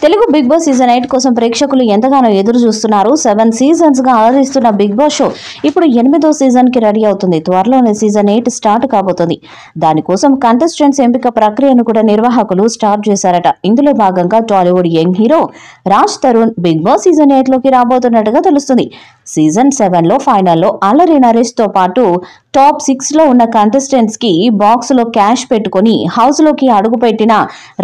Telugu big Boss season 8 కోసం ప్రేక్షకులు ఎంతగానో ఎదురు చూస్తున్నారు. 7 సీజన్స్ గా ఆదరిస్తున్న బిగ్ బాస్ షో ఇప్పుడు 8వ సీజన్ కి రెడీ అవుతుంది. త్వరలోనే సీజన్ 8 స్టార్ట్ కాబోతుంది. దానికోసం కంటెస్టెంట్స్ ఎంపిక ప్రక్రియను కూడా నిర్వాహకులు స్టార్ట్ చేశారట. ఇందులో భాగంగా Tollywood young hero Raj Tarun Bigg Boss season 8 లోకి రాబోతున్నట్టుగా తెలుస్తుంది. సీజన్ 7 లో ఫైనల్లో అల్లరి నరేష్ తో పాటు టాప్ 6 లో ఉన్న కంటెస్టెంట్స్ కి బాక్స్ లో క్యాష్ పెట్టుకుని హౌస్ లోకి అడుగుపెట్టిన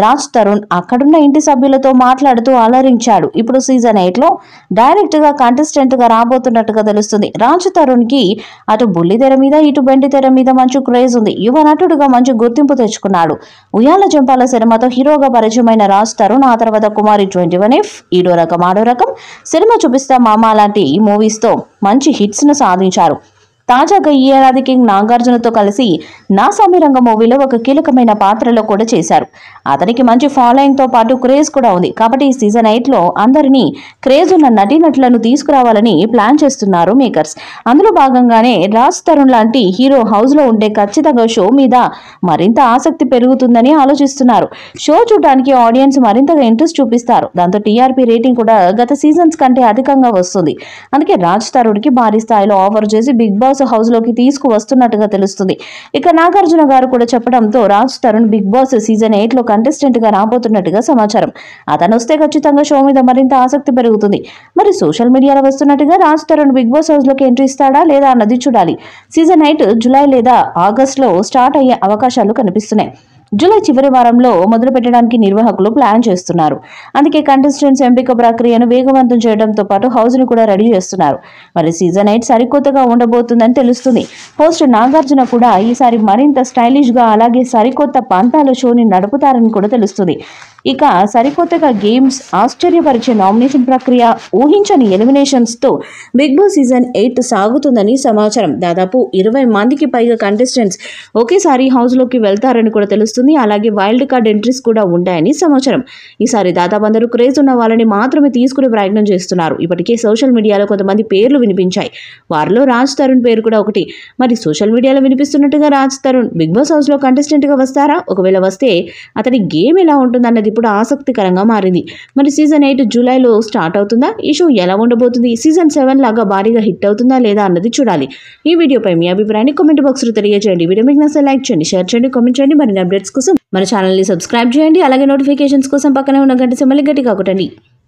రాజ్ తరుణ్ అక్కడున్న ఇంటి సభ్యులతో మాట్లాడుతూ అలరించాడు. ఇప్పుడు సీజన్ 8 లో డైరెక్ట్ గా కంటెస్టెంట్ గా రాబోతున్నట్టుగా తెలుస్తుంది. రాజ్ తరుణ్ కి అటు బుల్లితెర మీద ఇటు బెండి తెర మీద మంచి క్రేజ్ ఉంది. యువ నటుడుగా మంచి గుర్తింపు తెచ్చుకున్నాడు. ఉయ్యాల జంపాల సినిమాతో హీరోగా పరిచయమైన రాజ్ తరుణ్ ఆ తర్వాత కుమారి 21F, ఈడో రకం ఆడో రకం, సినిమా చూపిస్తా మామ లాంటి మూవీస్ తో మంచి హిట్స్ ను సాధించారు. తాజాగా ఈ ఏడాది కింగ్ నాగార్జునతో కలిసి నా సమీరంగ మూవీలో ఒక కీలకమైన పాత్రలో కూడా చేశారు. అతనికి మంచి ఫాలోయింగ్ తో పాటు క్రేజ్ కూడా ఉంది. కాబట్టి ఈ సీజన్ 8 లో అందరినీ క్రేజ్ ఉన్న నటీనటులను తీసుకురావాలని ప్లాన్ చేస్తున్నారు మేకర్స్. అందులో భాగంగానే రాజ్ తరుణ్ లాంటి హీరో హౌస్ లో ఉంటే ఖచ్చితంగా షో మీద మరింత ఆసక్తి పెరుగుతుందని ఆలోచిస్తున్నారు. షో చూడడానికి ఆడియన్స్ మరింతగా ఇంట్రెస్ట్ చూపిస్తారు. దాంతో టీఆర్పీ రేటింగ్ కూడా గత సీజన్స్ కంటే అధికంగా వస్తుంది. అందుకే రాజ్ తరుణ్ కి భారీ స్థాయిలో ఆఫర్ చేసి బిగ్ బాస్ హౌస్ లోకి తీసుకువస్తున్నట్టుగా తెలుస్తుంది. ఇక నాగార్జున గారు కూడా చెప్పడంతో Raj Tarun Bigg Boss season 8 లో కంటెస్టెంట్ గా రాబోతున్నట్టుగా సమాచారం. అతను వస్తే ఖచ్చితంగా షో మీద మరింత ఆసక్తి పెరుగుతుంది. మరి సోషల్ మీడియాలో వస్తున్నట్టుగా Raj Tarun Bigg Boss house లోకి ఎంట్రీ ఇస్తాడా లేదా అన్నది చూడాలి. సీజన్ 8 జూలై లేదా ఆగస్ట్ లో స్టార్ట్ అయ్యే అవకాశాలు కనిపిస్తున్నాయి. జూలై చివరి వారంలో మొదలు పెట్టడానికి నిర్వాహకులు ప్లాన్ చేస్తున్నారు. అందుకే కంటెస్టెంట్స్ ఎంపిక ప్రక్రియను వేగవంతం చేయడంతో పాటు హౌస్ ని కూడా రెడీ చేస్తున్నారు. మరి సీజన్ 8 సరికొత్తగా ఉండబోతుందని తెలుస్తుంది. హోస్ట్ నాగార్జున కూడా ఈసారి మరింత స్టైలిష్ గా అలాగే సరికొత్త పంతాల షోని నడుపుతారని కూడా తెలుస్తుంది. ఇక సరికొత్తగా గేమ్స్, ఆశ్చర్యపరిచే నామినేషన్ ప్రక్రియ, ఊహించని ఎలిమినేషన్స్ తో బిగ్ బాస్ సీజన్ 8 సాగుతుందని సమాచారం. దాదాపు 20 మందికి పైగా కంటెస్టెంట్స్ ఒకేసారి హౌస్ లోకి వెళ్తారని కూడా తెలుస్తుంది. అలాగే వైల్డ్ కార్డ్ ఎంట్రీస్ కూడా ఉంటాయని సమాచారం. ఈసారి దాదాపు అందరూ క్రేజ్ ఉన్న వాళ్ళని మాత్రమే తీసుకునే ప్రయత్నం చేస్తున్నారు. ఇప్పటికే సోషల్ మీడియాలో కొంతమంది పేర్లు వినిపించాయి. వారిలో రాజ్ తరుణ్ పేరు కూడా ఒకటి. మరి సోషల్ మీడియాలో వినిపిస్తున్నట్టుగా Raj Tarun Bigg Boss house లో కంటెస్టెంట్ గా వస్తారా? ఒకవేళ వస్తే అతని గేమ్ ఎలా ఉంటుందన్నది ఇప్పుడు ఆసక్తికరంగా మారింది. మరి సీజన్ 8 జూలైలో స్టార్ట్ అవుతుందా? ఈ షో ఎలా ఉండబోతుంది? సీజన్ 7 లాగా భారీగా హిట్ అవుతుందా లేదా అన్నది చూడాలి. ఈ వీడియోపై మీ అభిప్రాయాన్ని కామెంట్ బాక్స్ లో తెలియజేయండి. వీడియో మీకు నచ్చితే లైక్ చేయండి, షేర్ చేయండి, కామెంట్ చేయండి. మరిన్ని అప్డేట్స్ కోసం మన ఛానల్ ని సబ్స్క్రైబ్ చేయండి. అలాగే నోటిఫికేషన్స్ కోసం పక్కనే ఉన్న గంట సింబల్ గట్టిగా కొట్టండి.